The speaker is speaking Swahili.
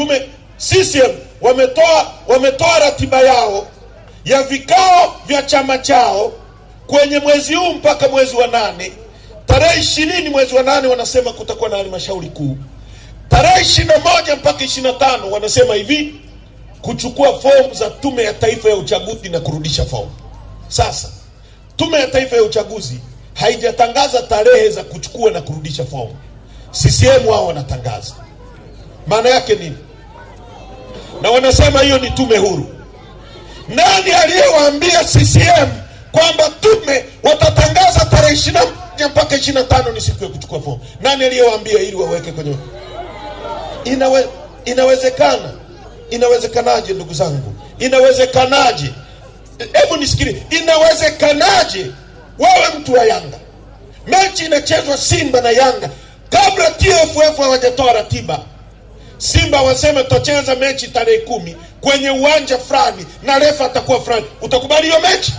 CCM wametoa ratiba yao ya vikao vya chama chao kwenye mwezi huu mpaka mwezi wa 8. Tarehe 20 mwezi wa 8 wanasema kutakuwa na halmashauri kuu. Tarehe 21 mpaka 25 wanasema hivi, kuchukua fomu za Tume ya Taifa ya Uchaguzi na kurudisha fomu. Sasa Tume ya Taifa ya Uchaguzi haijatangaza tarehe za kuchukua na kurudisha fomu. CCM wao wanatangaza. Maana yake nini? Na wanasema hiyo ni tume huru. Nani aliyewaambia CCM kwamba tume watatangaza tarehe 21 mpaka 25 ni siku ya kuchukua fomu? Nani aliyewaambia ili waweke kwenye? Inawezekana. Inawezekanaje ndugu zangu? Inawezekanaje? Hebu nisikilize. Inawezekanaje wewe mtu wa Yanga, mechi inachezwa Simba na Yanga, kabla TFF hawajatoa ratiba, Simba waseme tutacheza mechi tarehe 10 kwenye uwanja fulani na refa atakuwa fulani, utakubali hiyo mechi?